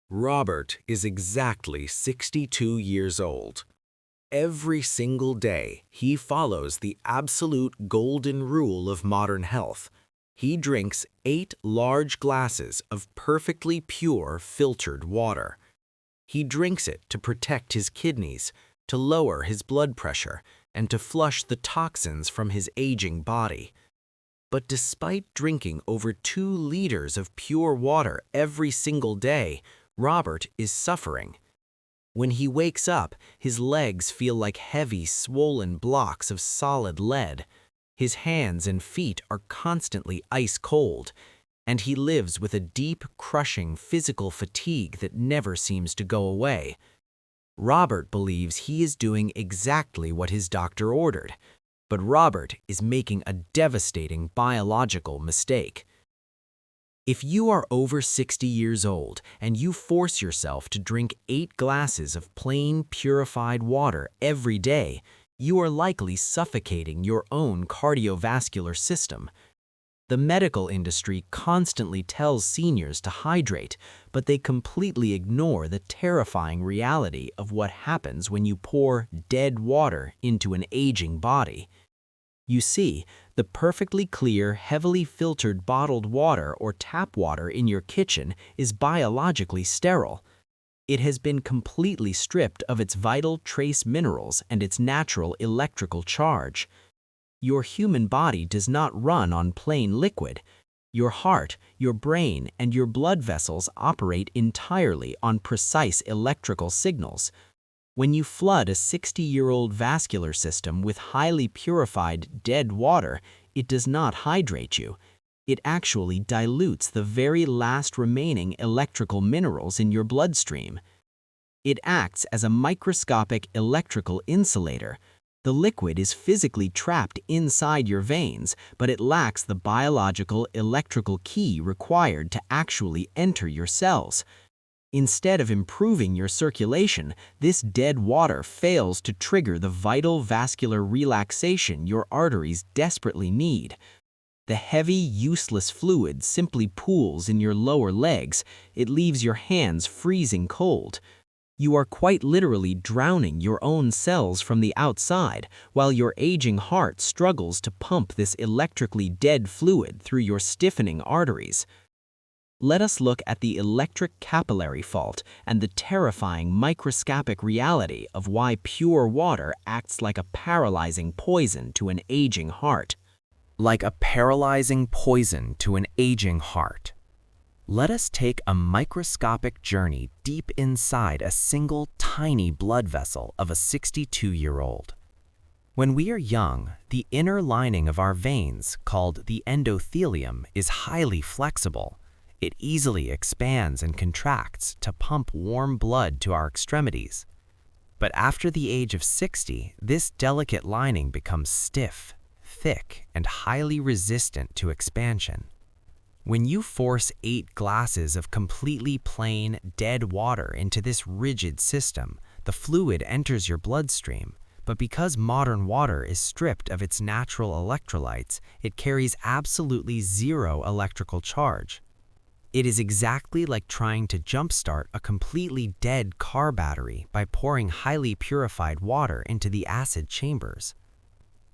Robert is exactly 62 years old. Every single day, he follows the absolute golden rule of modern health. He drinks 8 large glasses of perfectly pure filtered water. He drinks it to protect his kidneys, to lower his blood pressure, and to flush the toxins from his aging body. But despite drinking over 2 liters of pure water every single day, Robert is suffering. When he wakes up, his legs feel like heavy, swollen blocks of solid lead. His hands and feet are constantly ice cold, and he lives with a deep, crushing physical fatigue that never seems to go away. Robert believes he is doing exactly what his doctor ordered, but Robert is making a devastating biological mistake. If you are over 60 years old and you force yourself to drink 8 glasses of plain, purified water every day, you are likely suffocating your own cardiovascular system. The medical industry constantly tells seniors to hydrate, but they completely ignore the terrifying reality of what happens when you pour dead water into an aging body. You see, the perfectly clear, heavily filtered bottled water or tap water in your kitchen is biologically sterile. It has been completely stripped of its vital trace minerals and its natural electrical charge. Your human body does not run on plain liquid. Your heart, your brain, and your blood vessels operate entirely on precise electrical signals. When you flood a 60-year-old vascular system with highly purified, dead water, it does not hydrate you. It actually dilutes the very last remaining electrical minerals in your bloodstream. It acts as a microscopic electrical insulator. The liquid is physically trapped inside your veins, but it lacks the biological electrical key required to actually enter your cells. Instead of improving your circulation, this dead water fails to trigger the vital vascular relaxation your arteries desperately need. The heavy, useless fluid simply pools in your lower legs. It leaves your hands freezing cold. You are quite literally drowning your own cells from the outside, while your aging heart struggles to pump this electrically dead fluid through your stiffening arteries. Let us look at the electric capillary fault and the terrifying microscopic reality of why pure water acts like a paralyzing poison to an aging heart. Like a paralyzing poison to an aging heart. Let us take a microscopic journey deep inside a single tiny blood vessel of a 62-year-old. When we are young, the inner lining of our veins, called the endothelium, is highly flexible. It easily expands and contracts to pump warm blood to our extremities. But after the age of 60, this delicate lining becomes stiff, thick, and highly resistant to expansion. When you force 8 glasses of completely plain, dead water into this rigid system, the fluid enters your bloodstream, but because modern water is stripped of its natural electrolytes, it carries absolutely zero electrical charge. It is exactly like trying to jumpstart a completely dead car battery by pouring highly purified water into the acid chambers.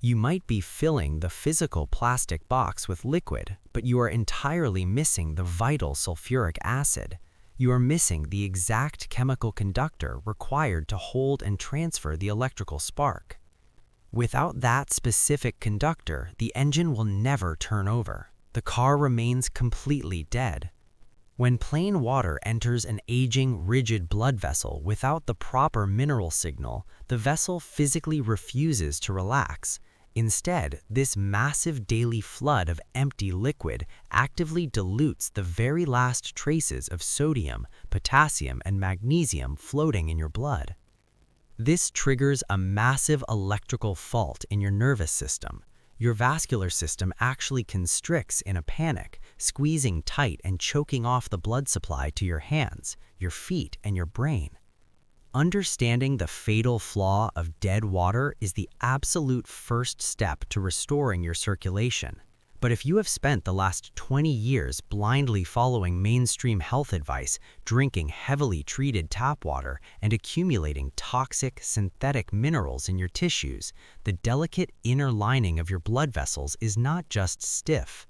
You might be filling the physical plastic box with liquid, but you are entirely missing the vital sulfuric acid. You are missing the exact chemical conductor required to hold and transfer the electrical spark. Without that specific conductor, the engine will never turn over. The car remains completely dead. When plain water enters an aging, rigid blood vessel without the proper mineral signal, the vessel physically refuses to relax. Instead, this massive daily flood of empty liquid actively dilutes the very last traces of sodium, potassium, and magnesium floating in your blood. This triggers a massive electrical fault in your nervous system. Your vascular system actually constricts in a panic, squeezing tight and choking off the blood supply to your hands, your feet, and your brain. Understanding the fatal flaw of dead water is the absolute first step to restoring your circulation. But if you have spent the last 20 years blindly following mainstream health advice, drinking heavily treated tap water, and accumulating toxic synthetic minerals in your tissues, the delicate inner lining of your blood vessels is not just stiff.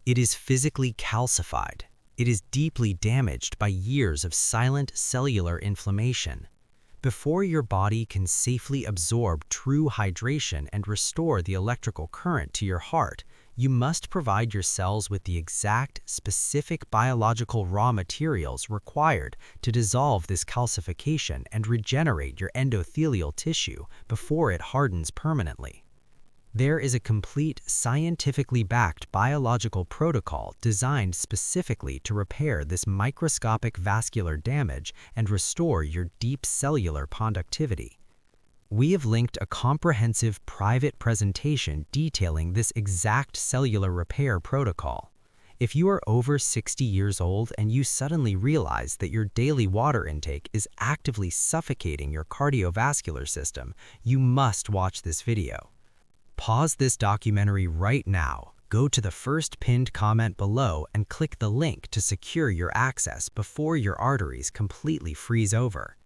It is physically calcified. It is deeply damaged by years of silent cellular inflammation. Before your body can safely absorb true hydration and restore the electrical current to your heart, you must provide your cells with the exact, specific biological raw materials required to dissolve this calcification and regenerate your endothelial tissue before it hardens permanently. There is a complete, scientifically backed biological protocol designed specifically to repair this microscopic vascular damage and restore your deep cellular conductivity. We have linked a comprehensive private presentation detailing this exact cellular repair protocol. If you are over 60 years old and you suddenly realize that your daily water intake is actively suffocating your cardiovascular system, you must watch this video. Pause this documentary right now, go to the first pinned comment below and click the link to secure your access before your arteries completely freeze over.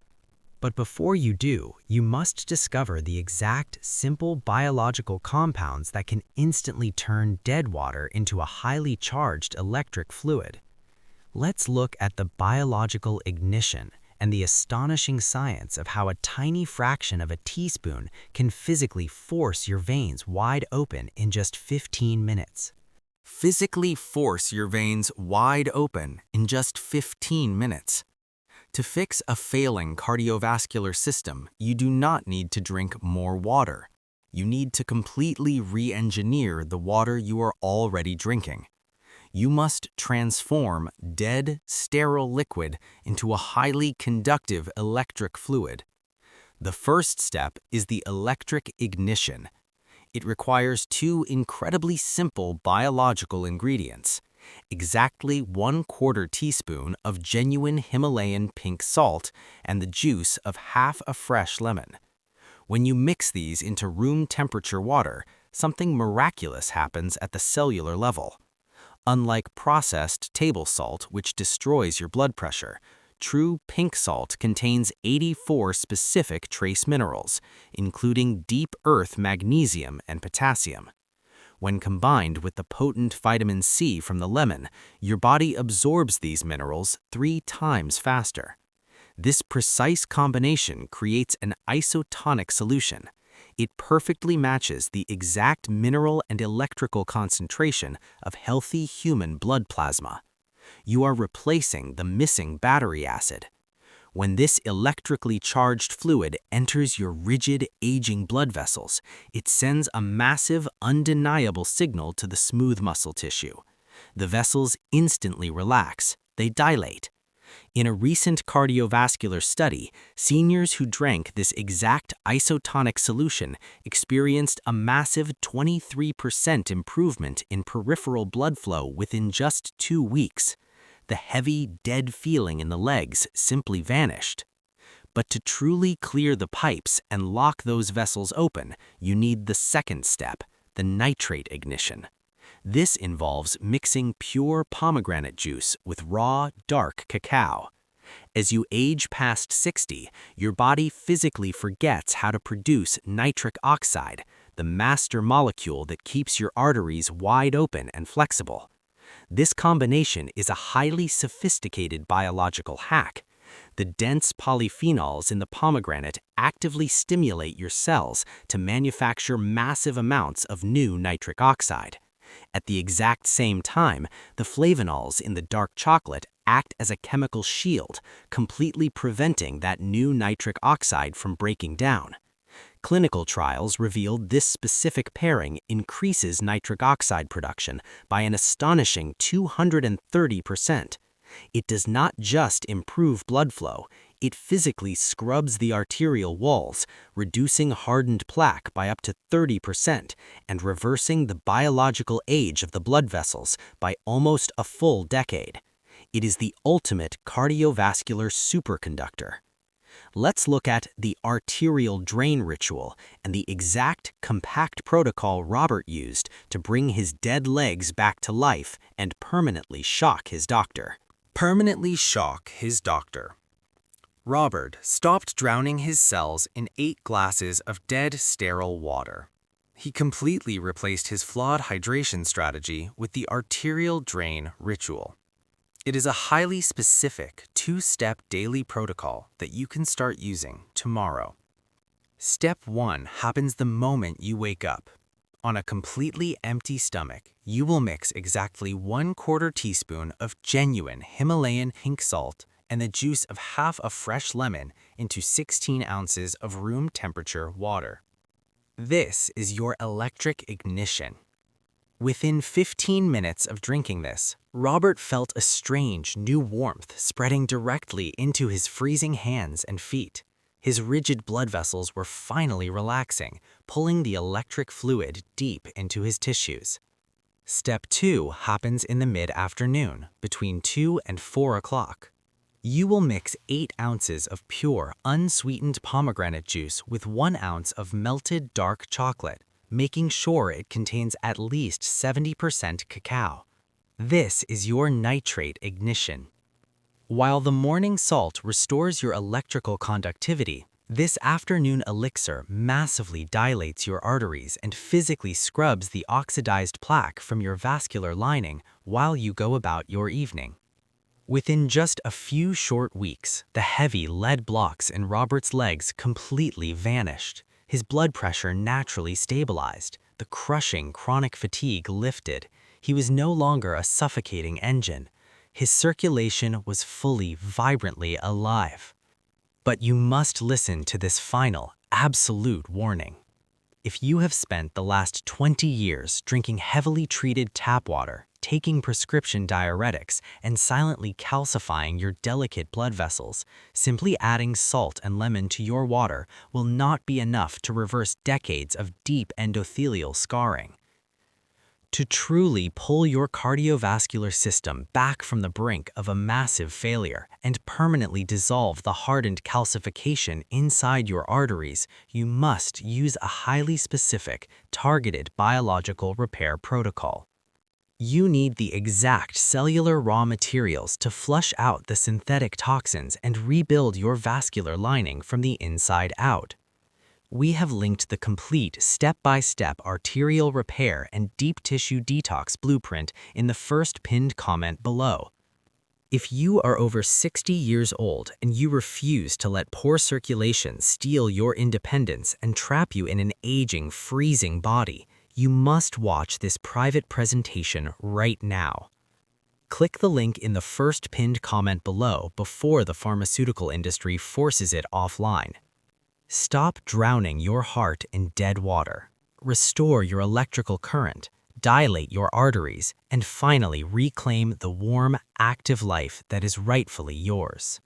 But before you do, you must discover the exact, simple biological compounds that can instantly turn dead water into a highly charged electric fluid. Let's look at the biological ignition and the astonishing science of how a tiny fraction of a teaspoon can physically force your veins wide open in just 15 minutes. Physically force your veins wide open in just 15 minutes. To fix a failing cardiovascular system, you do not need to drink more water. You need to completely re-engineer the water you are already drinking. You must transform dead, sterile liquid into a highly conductive electric fluid. The first step is the electric ignition. It requires two incredibly simple biological ingredients: exactly 1/4 teaspoon of genuine Himalayan pink salt and the juice of half a fresh lemon. When you mix these into room temperature water, something miraculous happens at the cellular level. Unlike processed table salt, which destroys your blood pressure, true pink salt contains 84 specific trace minerals, including deep earth magnesium and potassium. When combined with the potent vitamin C from the lemon, your body absorbs these minerals 3 times faster. This precise combination creates an isotonic solution. It perfectly matches the exact mineral and electrical concentration of healthy human blood plasma. You are replacing the missing battery acid. When this electrically charged fluid enters your rigid, aging blood vessels, it sends a massive, undeniable signal to the smooth muscle tissue. The vessels instantly relax, they dilate. In a recent cardiovascular study, seniors who drank this exact isotonic solution experienced a massive 23% improvement in peripheral blood flow within just 2 weeks. The heavy, dead feeling in the legs simply vanished. But to truly clear the pipes and lock those vessels open, you need the second step, the nitrate ignition. This involves mixing pure pomegranate juice with raw, dark cacao. As you age past 60, your body physically forgets how to produce nitric oxide, the master molecule that keeps your arteries wide open and flexible. This combination is a highly sophisticated biological hack. The dense polyphenols in the pomegranate actively stimulate your cells to manufacture massive amounts of new nitric oxide. At the exact same time, the flavonols in the dark chocolate act as a chemical shield, completely preventing that new nitric oxide from breaking down. Clinical trials revealed this specific pairing increases nitric oxide production by an astonishing 230%. It does not just improve blood flow, it physically scrubs the arterial walls, reducing hardened plaque by up to 30% and reversing the biological age of the blood vessels by almost a full decade. It is the ultimate cardiovascular superconductor. let's look at the Arterial Drain Ritual and the exact compact protocol Robert used to bring his dead legs back to life and permanently shock his doctor. Permanently shock his doctor. Robert stopped drowning his cells in 8 glasses of dead, sterile water. He completely replaced his flawed hydration strategy with the Arterial Drain Ritual. It is a highly specific 2-step daily protocol that you can start using tomorrow. Step 1 happens the moment you wake up. On a completely empty stomach, you will mix exactly 1/4 teaspoon of genuine Himalayan pink salt and the juice of half a fresh lemon into 16 ounces of room temperature water. This is your electric ignition. Within 15 minutes of drinking this, Robert felt a strange new warmth spreading directly into his freezing hands and feet. His rigid blood vessels were finally relaxing, pulling the electric fluid deep into his tissues. Step 2 happens in the mid-afternoon, between 2 and 4 o'clock. You will mix 8 ounces of pure, unsweetened pomegranate juice with 1 ounce of melted dark chocolate, making sure it contains at least 70% cacao. This is your nitrate ignition. While the morning salt restores your electrical conductivity, this afternoon elixir massively dilates your arteries and physically scrubs the oxidized plaque from your vascular lining while you go about your evening. Within just a few short weeks, the heavy lead blocks in Robert's legs completely vanished. His blood pressure naturally stabilized. The crushing chronic fatigue lifted. He was no longer a suffocating engine. His circulation was fully, vibrantly alive. But you must listen to this final, absolute warning. If you have spent the last 20 years drinking heavily treated tap water, taking prescription diuretics, and silently calcifying your delicate blood vessels, simply adding salt and lemon to your water will not be enough to reverse decades of deep endothelial scarring. To truly pull your cardiovascular system back from the brink of a massive failure and permanently dissolve the hardened calcification inside your arteries, you must use a highly specific, targeted biological repair protocol. You need the exact cellular raw materials to flush out the synthetic toxins and rebuild your vascular lining from the inside out. We have linked the complete step-by-step arterial repair and deep tissue detox blueprint in the first pinned comment below. If you are over 60 years old and you refuse to let poor circulation steal your independence and trap you in an aging, freezing body, you must watch this private presentation right now. Click the link in the first pinned comment below before the pharmaceutical industry forces it offline. Stop drowning your heart in dead water. Restore your electrical current, dilate your arteries, and finally reclaim the warm, active life that is rightfully yours.